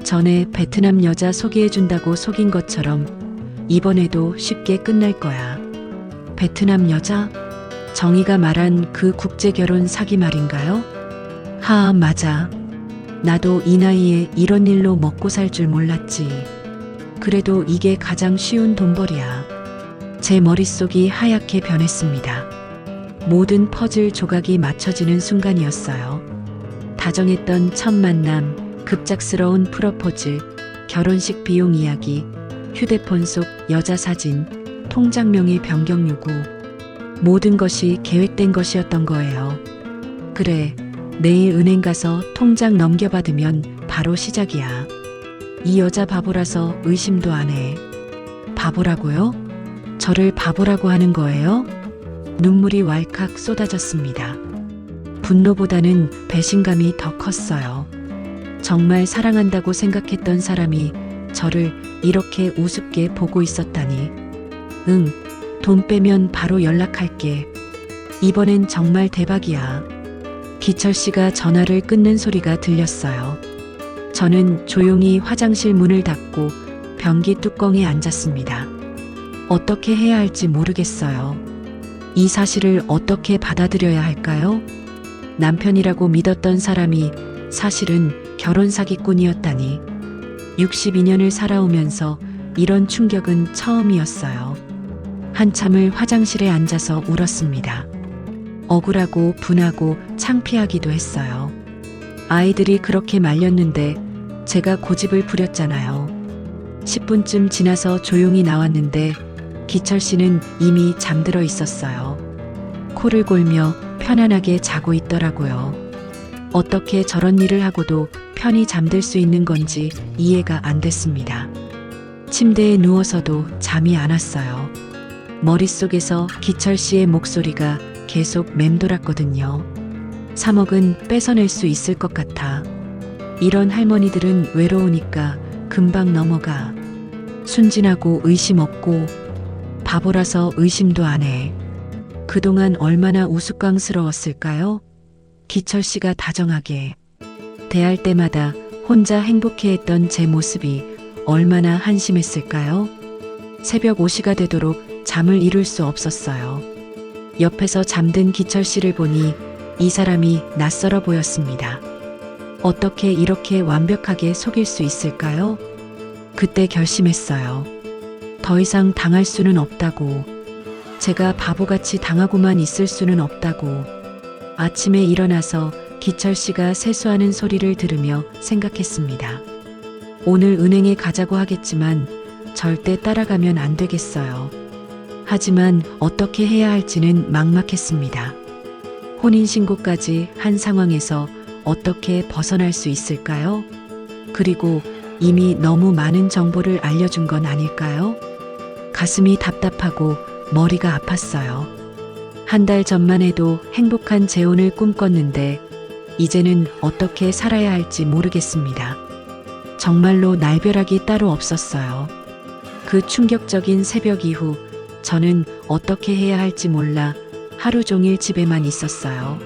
전에 베트남 여자 소개해준다고 속인 것처럼 이번에도 쉽게 끝날 거야. 베트남 여자? 정희가 말한 그 국제결혼 사기 말인가요? 맞아. 나도 이 나이에 이런 일로 먹고 살 줄 몰랐지. 그래도 이게 가장 쉬운 돈벌이야. 제 머릿속이 하얗게 변했습니다. 모든 퍼즐 조각이 맞춰지는 순간이었어요. 다정했던 첫 만남, 급작스러운 프러포즈, 결혼식 비용 이야기, 휴대폰 속 여자 사진, 통장명의 변경 요구. 모든 것이 계획된 것이었던 거예요. 그래, 내일 은행 가서 통장 넘겨받으면 바로 시작이야. 이 여자 바보라서 의심도 안 해. 바보라고요? 저를 바보라고 하는 거예요? 눈물이 왈칵 쏟아졌습니다. 분노보다는 배신감이 더 컸어요. 정말 사랑한다고 생각했던 사람이 저를 이렇게 우습게 보고 있었다니. 응, 돈 빼면 바로 연락할게. 이번엔 정말 대박이야. 기철 씨가 전화를 끊는 소리가 들렸어요. 저는 조용히 화장실 문을 닫고 변기 뚜껑에 앉았습니다. 어떻게 해야 할지 모르겠어요. 이 사실을 어떻게 받아들여야 할까요? 남편이라고 믿었던 사람이 사실은 결혼 사기꾼이었다니. 62년을 살아오면서 이런 충격은 처음이었어요. 한참을 화장실에 앉아서 울었습니다. 억울하고 분하고 창피하기도 했어요. 아이들이 그렇게 말렸는데 제가 고집을 부렸잖아요. 10분쯤 지나서 조용히 나왔는데 기철 씨는 이미 잠들어 있었어요. 코를 골며 편안하게 자고 있더라고요. 어떻게 저런 일을 하고도 편히 잠들 수 있는 건지 이해가 안 됐습니다. 침대에 누워서도 잠이 안 왔어요. 머릿속에서 기철 씨의 목소리가 계속 맴돌았거든요. 3억은 뺏어낼 수 있을 것 같아. 이런 할머니들은 외로우니까 금방 넘어가. 순진하고 의심 없고 바보라서 의심도 안 해. 그동안 얼마나 우스꽝스러웠을까요? 기철 씨가 다정하게 대할 때마다 혼자 행복해했던 제 모습이 얼마나 한심했을까요? 새벽 5시가 되도록 잠을 이룰 수 없었어요. 옆에서 잠든 기철 씨를 보니 이 사람이 낯설어 보였습니다. 어떻게 이렇게 완벽하게 속일 수 있을까요? 그때 결심했어요. 더 이상 당할 수는 없다고. 제가 바보같이 당하고만 있을 수는 없다고. 아침에 일어나서 기철 씨가 세수하는 소리를 들으며 생각했습니다. 오늘 은행에 가자고 하겠지만 절대 따라가면 안 되겠어요. 하지만 어떻게 해야 할지는 막막했습니다. 혼인신고까지 한 상황에서 어떻게 벗어날 수 있을까요? 그리고 이미 너무 많은 정보를 알려준 건 아닐까요? 가슴이 답답하고 머리가 아팠어요. 한 달 전만 해도 행복한 재혼을 꿈꿨는데 이제는 어떻게 살아야 할지 모르겠습니다. 정말로 날벼락이 따로 없었어요. 그 충격적인 새벽 이후 저는 어떻게 해야 할지 몰라 하루 종일 집에만 있었어요.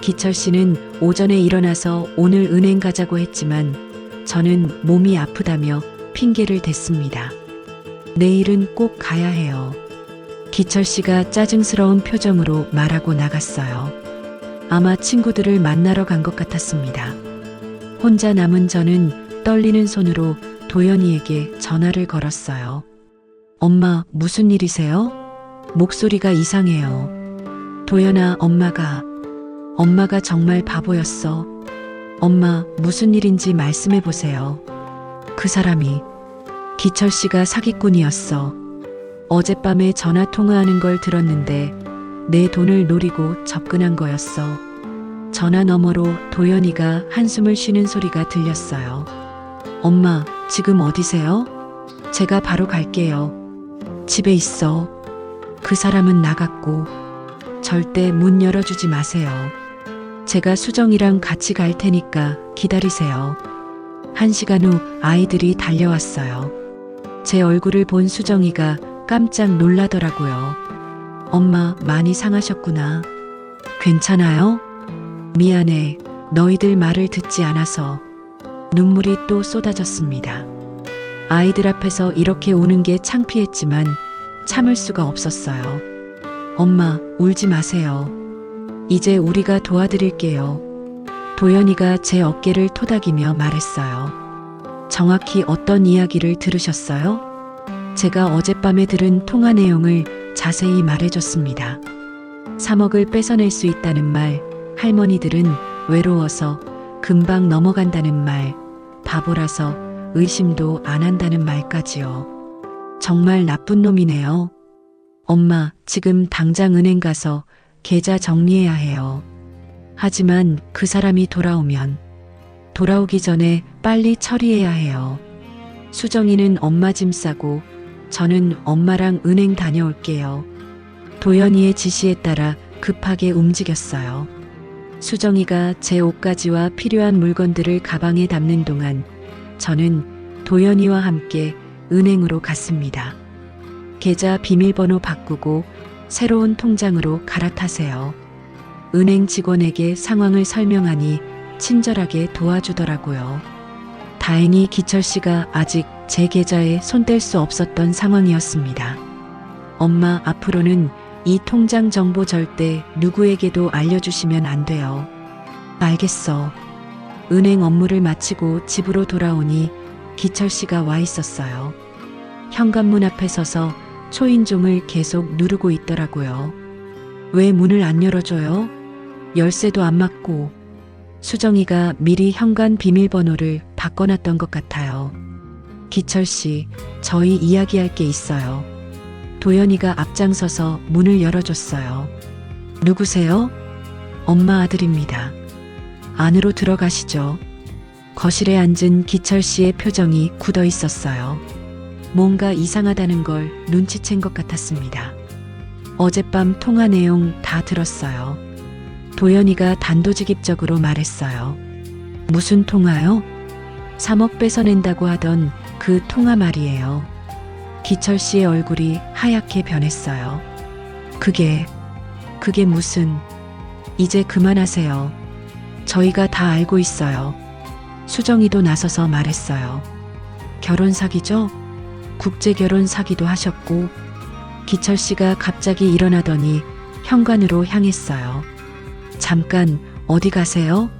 기철 씨는 오전에 일어나서 오늘 은행 가자고 했지만 저는 몸이 아프다며 핑계를 댔습니다. 내일은 꼭 가야 해요. 기철 씨가 짜증스러운 표정으로 말하고 나갔어요. 아마 친구들을 만나러 간 것 같았습니다. 혼자 남은 저는 떨리는 손으로 도연이에게 전화를 걸었어요. 엄마, 무슨 일이세요? 목소리가 이상해요. 도연아, 엄마가 정말 바보였어. 엄마, 무슨 일인지 말씀해 보세요. 그 사람이 기철 씨가 사기꾼이었어. 어젯밤에 전화 통화하는 걸 들었는데 내 돈을 노리고 접근한 거였어. 전화 너머로 도연이가 한숨을 쉬는 소리가 들렸어요. 엄마, 지금 어디세요? 제가 바로 갈게요. 집에 있어. 그 사람은 나갔고 절대 문 열어주지 마세요. 제가 수정이랑 같이 갈 테니까 기다리세요. 1시간 후 아이들이 달려왔어요. 제 얼굴을 본 수정이가 깜짝 놀라더라고요. 엄마, 많이 상하셨구나. 괜찮아요? 미안해. 너희들 말을 듣지 않아서. 눈물이 또 쏟아졌습니다. 아이들 앞에서 이렇게 우는 게 창피했지만 참을 수가 없었어요. 엄마, 울지 마세요. 이제 우리가 도와드릴게요. 도연이가 제 어깨를 토닥이며 말했어요. 정확히 어떤 이야기를 들으셨어요? 제가 어젯밤에 들은 통화 내용을 자세히 말해줬습니다. 3억을 뺏어낼 수 있다는 말, 할머니들은 외로워서 금방 넘어간다는 말, 바보라서 의심도 안 한다는 말까지요. 정말 나쁜 놈이네요. 엄마, 지금 당장 은행 가서 계좌 정리해야 해요. 하지만 그 사람이 돌아오기 전에 빨리 처리해야 해요. 수정이는 엄마 짐 싸고 저는 엄마랑 은행 다녀올게요. 도연이의 지시에 따라 급하게 움직였어요. 수정이가 제 옷가지와 필요한 물건들을 가방에 담는 동안 저는 도연이와 함께 은행으로 갔습니다. 계좌 비밀번호 바꾸고 새로운 통장으로 갈아타세요. 은행 직원에게 상황을 설명하니 친절하게 도와주더라고요. 다행히 기철 씨가 아직 제 계좌에 손댈 수 없었던 상황이었습니다. 엄마, 앞으로는 이 통장 정보 절대 누구에게도 알려주시면 안 돼요. 알겠어. 은행 업무를 마치고 집으로 돌아오니 기철 씨가 와 있었어요. 현관문 앞에 서서 초인종을 계속 누르고 있더라고요. 왜 문을 안 열어줘요? 열쇠도 안 맞고. 수정이가 미리 현관 비밀번호를 바꿔놨던 것 같아요. 기철 씨, 저희 이야기할 게 있어요. 도연이가 앞장서서 문을 열어줬어요. 누구세요? 엄마 아들입니다. 안으로 들어가시죠. 거실에 앉은 기철 씨의 표정이 굳어 있었어요. 뭔가 이상하다는 걸 눈치챈 것 같았습니다. 어젯밤 통화 내용 다 들었어요. 도연이가 단도직입적으로 말했어요. 무슨 통화요? 3억 뺏어낸다고 하던 그 통화 말이에요. 기철 씨의 얼굴이 하얗게 변했어요. 그게 무슨... 이제 그만하세요. 저희가 다 알고 있어요. 수정이도 나서서 말했어요. 결혼 사기죠? 국제 결혼 사기도 하셨고. 기철 씨가 갑자기 일어나더니 현관으로 향했어요. 잠깐, 어디 가세요?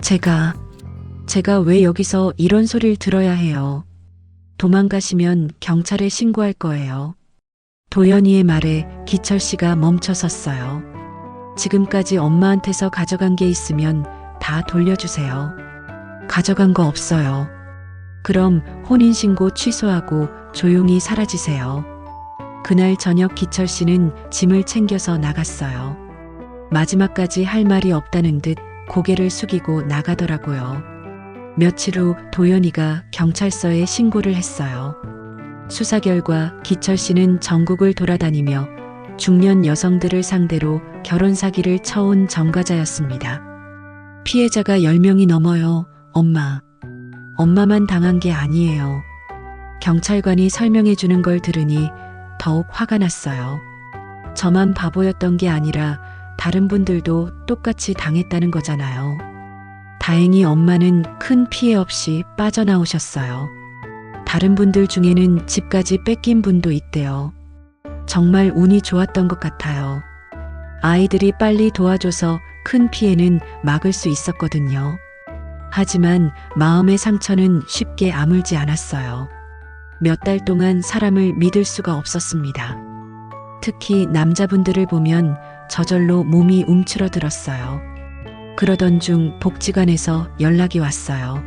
제가 왜 여기서 이런 소리를 들어야 해요? 도망가시면 경찰에 신고할 거예요. 도연이의 말에 기철 씨가 멈춰 섰어요. 지금까지 엄마한테서 가져간 게 있으면 다 돌려주세요. 가져간 거 없어요. 그럼 혼인신고 취소하고 조용히 사라지세요. 그날 저녁 기철 씨는 짐을 챙겨서 나갔어요. 마지막까지 할 말이 없다는 듯 고개를 숙이고 나가더라고요. 며칠 후 도연이가 경찰서에 신고를 했어요. 수사 결과 기철 씨는 전국을 돌아다니며 중년 여성들을 상대로 결혼 사기를 쳐온 전과자였습니다. 피해자가 10명이 넘어요. 엄마만 당한 게 아니에요. 경찰관이 설명해 주는 걸 들으니 더욱 화가 났어요. 저만 바보였던 게 아니라 다른 분들도 똑같이 당했다는 거잖아요. 다행히 엄마는 큰 피해 없이 빠져나오셨어요. 다른 분들 중에는 집까지 뺏긴 분도 있대요. 정말 운이 좋았던 것 같아요. 아이들이 빨리 도와줘서 큰 피해는 막을 수 있었거든요. 하지만 마음의 상처는 쉽게 아물지 않았어요. 몇 달 동안 사람을 믿을 수가 없었습니다. 특히 남자분들을 보면 저절로 몸이 움츠러들었어요. 그러던 중 복지관에서 연락이 왔어요.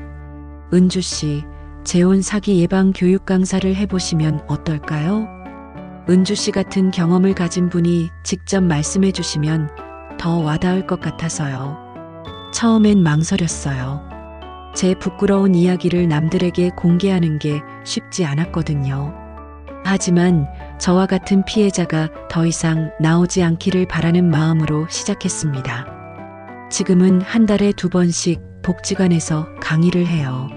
은주 씨, 재혼 사기 예방 교육 강사를 해보시면 어떨까요? 은주 씨 같은 경험을 가진 분이 직접 말씀해 주시면 더 와닿을 것 같아서요. 처음엔 망설였어요. 제 부끄러운 이야기를 남들에게 공개하는 게 쉽지 않았거든요. 하지만 저와 같은 피해자가 더 이상 나오지 않기를 바라는 마음으로 시작했습니다. 지금은 한 달에 2번씩 복지관에서 강의를 해요.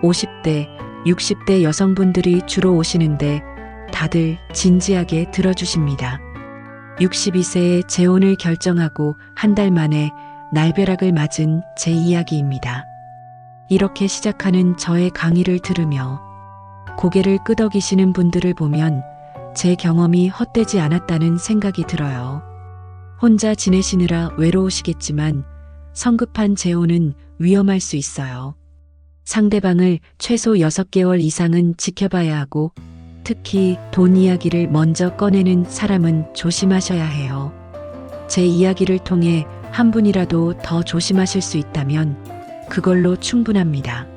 50대, 60대 여성분들이 주로 오시는데 다들 진지하게 들어주십니다. 62세에 재혼을 결정하고 한 달 만에 날벼락을 맞은 제 이야기입니다. 이렇게 시작하는 저의 강의를 들으며 고개를 끄덕이시는 분들을 보면 제 경험이 헛되지 않았다는 생각이 들어요. 혼자 지내시느라 외로우시겠지만 성급한 재혼은 위험할 수 있어요. 상대방을 최소 6개월 이상은 지켜봐야 하고 특히 돈 이야기를 먼저 꺼내는 사람은 조심하셔야 해요. 제 이야기를 통해 한 분이라도 더 조심하실 수 있다면 그걸로 충분합니다.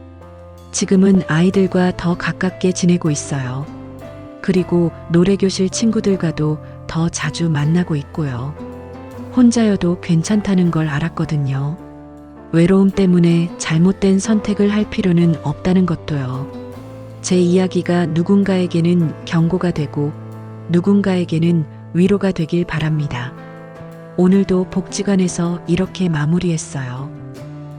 지금은 아이들과 더 가깝게 지내고 있어요. 그리고 노래교실 친구들과도 더 자주 만나고 있고요. 혼자여도 괜찮다는 걸 알았거든요. 외로움 때문에 잘못된 선택을 할 필요는 없다는 것도요. 제 이야기가 누군가에게는 경고가 되고 누군가에게는 위로가 되길 바랍니다. 오늘도 복지관에서 이렇게 마무리했어요.